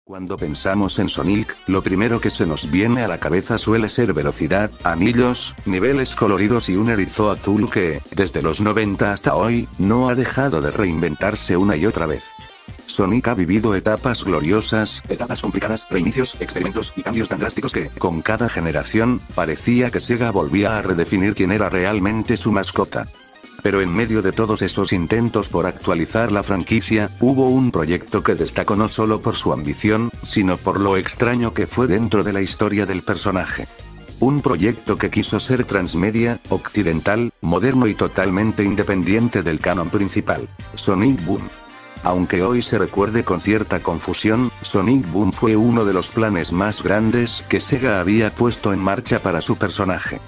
Cuando pensamos en Sonic, lo primero que se nos viene a la cabeza suele ser velocidad, anillos, niveles coloridos y un erizo azul que, desde los 90 hasta hoy, no ha dejado de reinventarse una y otra vez. Sonic ha vivido etapas gloriosas, etapas complicadas, reinicios, experimentos y cambios tan drásticos que, con cada generación, parecía que Sega volvía a redefinir quién era realmente su mascota. Pero en medio de todos esos intentos por actualizar la franquicia, hubo un proyecto que destacó no solo por su ambición, sino por lo extraño que fue dentro de la historia del personaje. Un proyecto que quiso ser transmedia, occidental, moderno y totalmente independiente del canon principal. Sonic Boom. Aunque hoy se recuerde con cierta confusión, Sonic Boom fue uno de los planes más grandes que Sega había puesto en marcha para su personaje.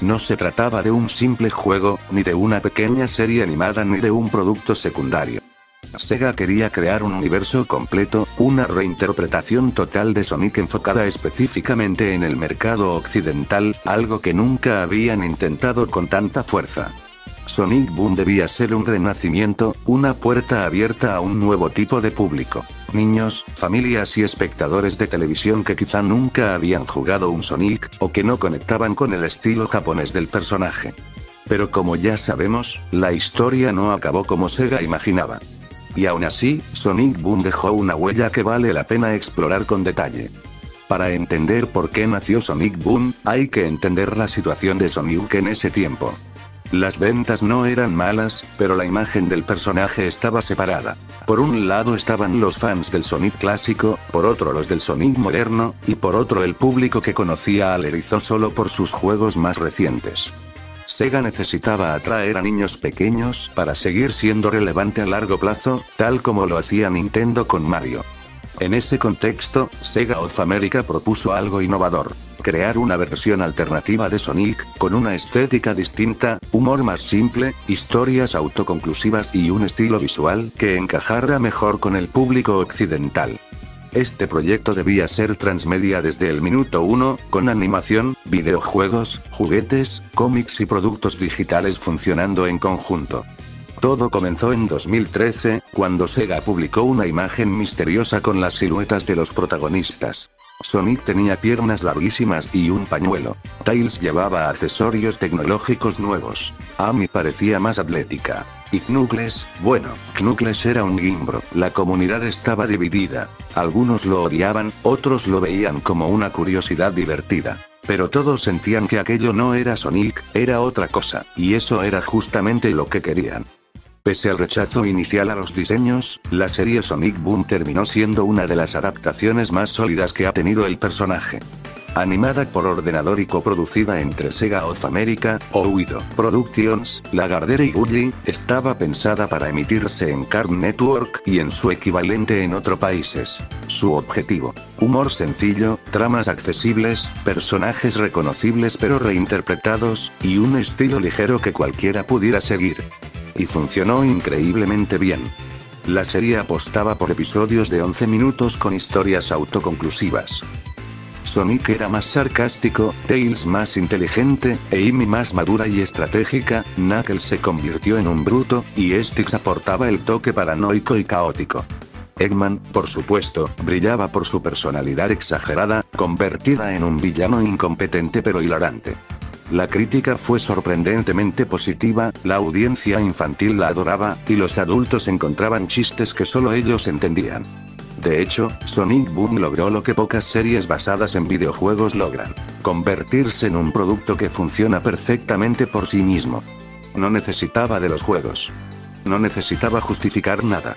No se trataba de un simple juego, ni de una pequeña serie animada ni de un producto secundario. Sega quería crear un universo completo, una reinterpretación total de Sonic enfocada específicamente en el mercado occidental, algo que nunca habían intentado con tanta fuerza. Sonic Boom debía ser un renacimiento, una puerta abierta a un nuevo tipo de público. Niños, familias y espectadores de televisión que quizá nunca habían jugado un Sonic, o que no conectaban con el estilo japonés del personaje. Pero como ya sabemos, la historia no acabó como Sega imaginaba. Y aún así, Sonic Boom dejó una huella que vale la pena explorar con detalle. Para entender por qué nació Sonic Boom, hay que entender la situación de Sonic en ese tiempo. Las ventas no eran malas, pero la imagen del personaje estaba separada. Por un lado estaban los fans del Sonic clásico, por otro los del Sonic moderno, y por otro el público que conocía al erizo solo por sus juegos más recientes. Sega necesitaba atraer a niños pequeños para seguir siendo relevante a largo plazo, tal como lo hacía Nintendo con Mario. En ese contexto, Sega of America propuso algo innovador. Crear una versión alternativa de Sonic, con una estética distinta, humor más simple, historias autoconclusivas y un estilo visual que encajara mejor con el público occidental. Este proyecto debía ser transmedia desde el minuto 1, con animación, videojuegos, juguetes, cómics y productos digitales funcionando en conjunto. Todo comenzó en 2013, cuando Sega publicó una imagen misteriosa con las siluetas de los protagonistas. Sonic tenía piernas larguísimas y un pañuelo. Tails llevaba accesorios tecnológicos nuevos. Amy parecía más atlética. Y Knuckles, bueno, Knuckles era un Gimbro. La comunidad estaba dividida. Algunos lo odiaban, otros lo veían como una curiosidad divertida. Pero todos sentían que aquello no era Sonic, era otra cosa, y eso era justamente lo que querían. Pese al rechazo inicial a los diseños, la serie Sonic Boom terminó siendo una de las adaptaciones más sólidas que ha tenido el personaje. Animada por ordenador y coproducida entre Sega of America, Oido Productions, Lagardère y Gulli, estaba pensada para emitirse en Cartoon Network y en su equivalente en otros países. Su objetivo: humor sencillo, tramas accesibles, personajes reconocibles pero reinterpretados, y un estilo ligero que cualquiera pudiera seguir. Y funcionó increíblemente bien. La serie apostaba por episodios de 11 minutos con historias autoconclusivas. Sonic era más sarcástico, Tails más inteligente, Amy más madura y estratégica, Knuckles se convirtió en un bruto, y Styx aportaba el toque paranoico y caótico. Eggman, por supuesto, brillaba por su personalidad exagerada, convertida en un villano incompetente pero hilarante. La crítica fue sorprendentemente positiva, la audiencia infantil la adoraba, y los adultos encontraban chistes que solo ellos entendían. De hecho, Sonic Boom logró lo que pocas series basadas en videojuegos logran: convertirse en un producto que funciona perfectamente por sí mismo. No necesitaba de los juegos. No necesitaba justificar nada.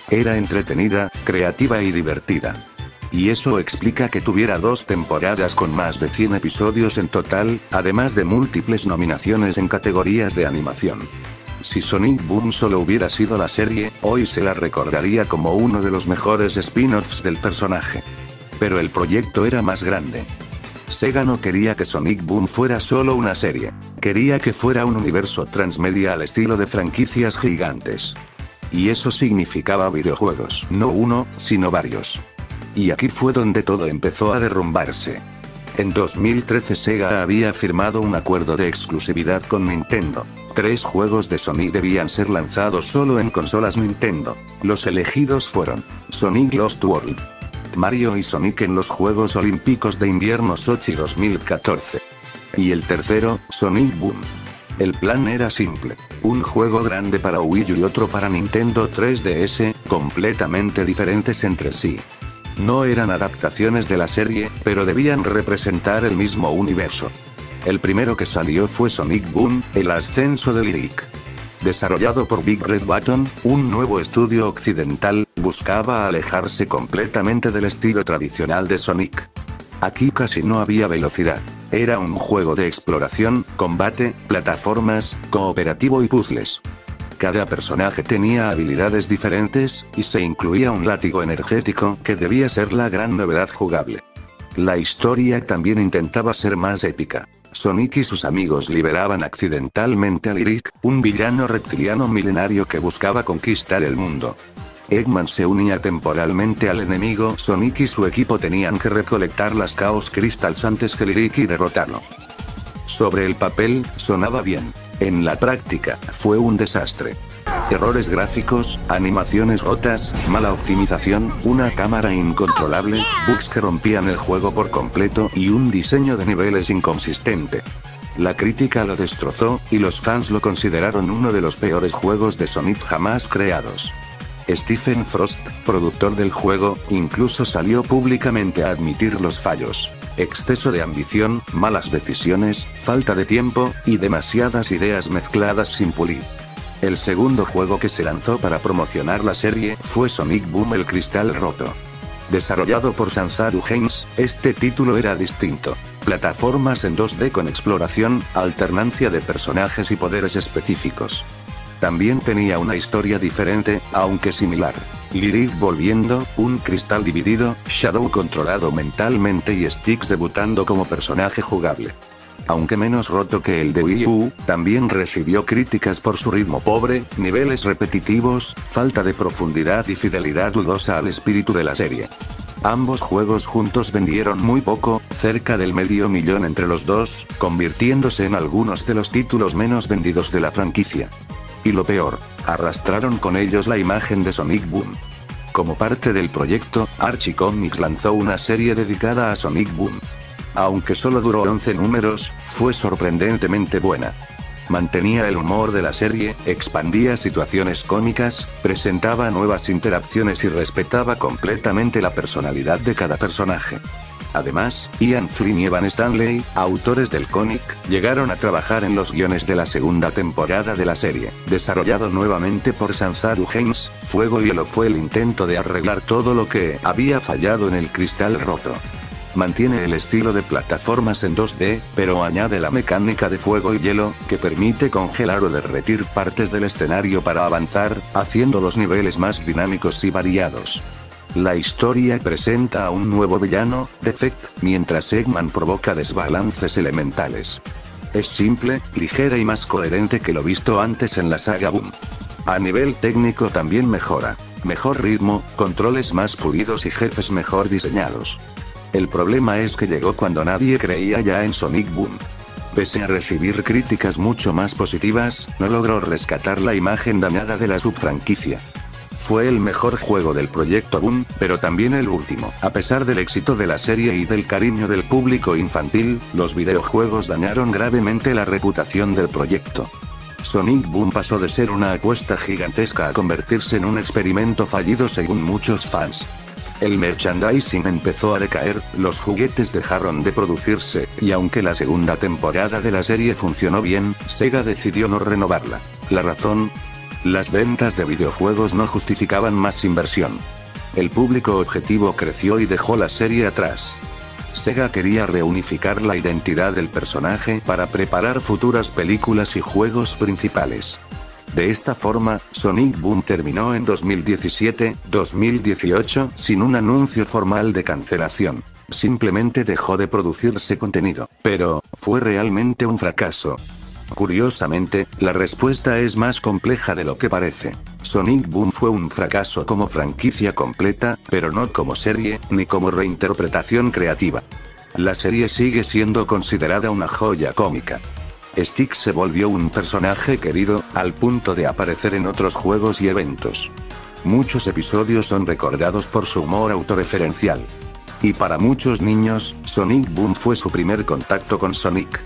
Era entretenida, creativa y divertida. Y eso explica que tuviera 2 temporadas con más de 100 episodios en total, además de múltiples nominaciones en categorías de animación. Si Sonic Boom solo hubiera sido la serie, hoy se la recordaría como uno de los mejores spin-offs del personaje. Pero el proyecto era más grande. Sega no quería que Sonic Boom fuera solo una serie. Quería que fuera un universo transmedia al estilo de franquicias gigantes. Y eso significaba videojuegos. No uno, sino varios. Y aquí fue donde todo empezó a derrumbarse. En 2013 Sega había firmado un acuerdo de exclusividad con Nintendo. 3 juegos de Sonic debían ser lanzados solo en consolas Nintendo. Los elegidos fueron Sonic Lost World, Mario y Sonic en los Juegos Olímpicos de Invierno Sochi 2014. Y el tercero, Sonic Boom. El plan era simple. Un juego grande para Wii U y otro para Nintendo 3DS, completamente diferentes entre sí. No eran adaptaciones de la serie, pero debían representar el mismo universo. El primero que salió fue Sonic Boom, el ascenso de Lyric. Desarrollado por Big Red Button, un nuevo estudio occidental, buscaba alejarse completamente del estilo tradicional de Sonic. Aquí casi no había velocidad. Era un juego de exploración, combate, plataformas, cooperativo y puzzles. Cada personaje tenía habilidades diferentes, y se incluía un látigo energético que debía ser la gran novedad jugable. La historia también intentaba ser más épica. Sonic y sus amigos liberaban accidentalmente a Lyric, un villano reptiliano milenario que buscaba conquistar el mundo. Eggman se unía temporalmente al enemigo. Sonic y su equipo tenían que recolectar las Chaos Crystals antes que Lyric y derrotarlo. Sobre el papel, sonaba bien. En la práctica, fue un desastre. Errores gráficos, animaciones rotas, mala optimización, una cámara incontrolable, bugs que rompían el juego por completo y un diseño de niveles inconsistente. La crítica lo destrozó, y los fans lo consideraron uno de los peores juegos de Sonic jamás creados. Stephen Frost, productor del juego, incluso salió públicamente a admitir los fallos. Exceso de ambición, malas decisiones, falta de tiempo, y demasiadas ideas mezcladas sin pulir. El segundo juego que se lanzó para promocionar la serie fue Sonic Boom: El Cristal Roto. Desarrollado por Sanzaru Games, este título era distinto. Plataformas en 2D con exploración, alternancia de personajes y poderes específicos. También tenía una historia diferente, aunque similar. Lyric volviendo, un cristal dividido, Shadow controlado mentalmente y Styx debutando como personaje jugable. Aunque menos roto que el de Wii U, también recibió críticas por su ritmo pobre, niveles repetitivos, falta de profundidad y fidelidad dudosa al espíritu de la serie. Ambos juegos juntos vendieron muy poco, cerca del $500,000 entre los dos, convirtiéndose en algunos de los títulos menos vendidos de la franquicia. Y lo peor, arrastraron con ellos la imagen de Sonic Boom. Como parte del proyecto, Archie Comics lanzó una serie dedicada a Sonic Boom. Aunque solo duró 11 números, fue sorprendentemente buena. Mantenía el humor de la serie, expandía situaciones cómicas, presentaba nuevas interacciones y respetaba completamente la personalidad de cada personaje. Además, Ian Flynn y Evan Stanley, autores del cómic, llegaron a trabajar en los guiones de la segunda temporada de la serie. Desarrollado nuevamente por Sanzaru Games, Fuego y Hielo fue el intento de arreglar todo lo que había fallado en El Cristal Roto. Mantiene el estilo de plataformas en 2D, pero añade la mecánica de fuego y hielo, que permite congelar o derretir partes del escenario para avanzar, haciendo los niveles más dinámicos y variados. La historia presenta a un nuevo villano, Defect, mientras Eggman provoca desbalances elementales. Es simple, ligera y más coherente que lo visto antes en la saga Boom. A nivel técnico también mejora. Mejor ritmo, controles más pulidos y jefes mejor diseñados. El problema es que llegó cuando nadie creía ya en Sonic Boom. Pese a recibir críticas mucho más positivas, no logró rescatar la imagen dañada de la subfranquicia. Fue el mejor juego del proyecto Boom, pero también el último. A pesar del éxito de la serie y del cariño del público infantil, los videojuegos dañaron gravemente la reputación del proyecto. Sonic Boom pasó de ser una apuesta gigantesca a convertirse en un experimento fallido según muchos fans. El merchandising empezó a decaer, los juguetes dejaron de producirse, y aunque la segunda temporada de la serie funcionó bien, Sega decidió no renovarla. ¿La razón? Las ventas de videojuegos no justificaban más inversión. El público objetivo creció y dejó la serie atrás. Sega quería reunificar la identidad del personaje para preparar futuras películas y juegos principales. De esta forma, Sonic Boom terminó en 2017-2018 sin un anuncio formal de cancelación. Simplemente dejó de producirse contenido. Pero, ¿fue realmente un fracaso? Curiosamente, la respuesta es más compleja de lo que parece. Sonic Boom fue un fracaso como franquicia completa, pero no como serie, ni como reinterpretación creativa. La serie sigue siendo considerada una joya cómica. Styx se volvió un personaje querido, al punto de aparecer en otros juegos y eventos. Muchos episodios son recordados por su humor autorreferencial. Y para muchos niños, Sonic Boom fue su primer contacto con Sonic.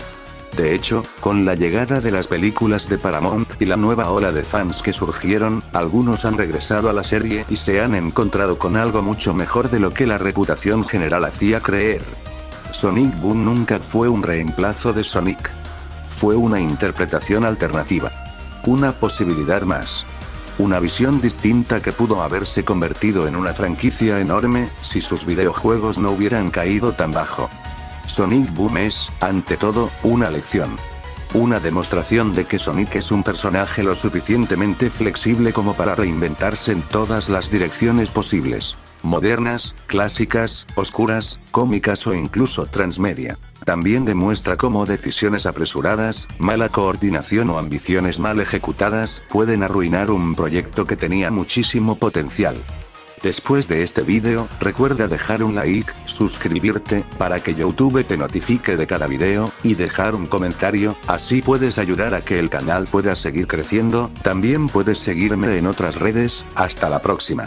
De hecho, con la llegada de las películas de Paramount y la nueva ola de fans que surgieron, algunos han regresado a la serie y se han encontrado con algo mucho mejor de lo que la reputación general hacía creer. Sonic Boom nunca fue un reemplazo de Sonic. Fue una interpretación alternativa. Una posibilidad más. Una visión distinta que pudo haberse convertido en una franquicia enorme, si sus videojuegos no hubieran caído tan bajo. Sonic Boom es, ante todo, una lección. Una demostración de que Sonic es un personaje lo suficientemente flexible como para reinventarse en todas las direcciones posibles. Modernas, clásicas, oscuras, cómicas o incluso transmedia. También demuestra cómo decisiones apresuradas, mala coordinación o ambiciones mal ejecutadas pueden arruinar un proyecto que tenía muchísimo potencial. Después de este vídeo, recuerda dejar un like, suscribirte, para que YouTube te notifique de cada video, y dejar un comentario, así puedes ayudar a que el canal pueda seguir creciendo. También puedes seguirme en otras redes. Hasta la próxima.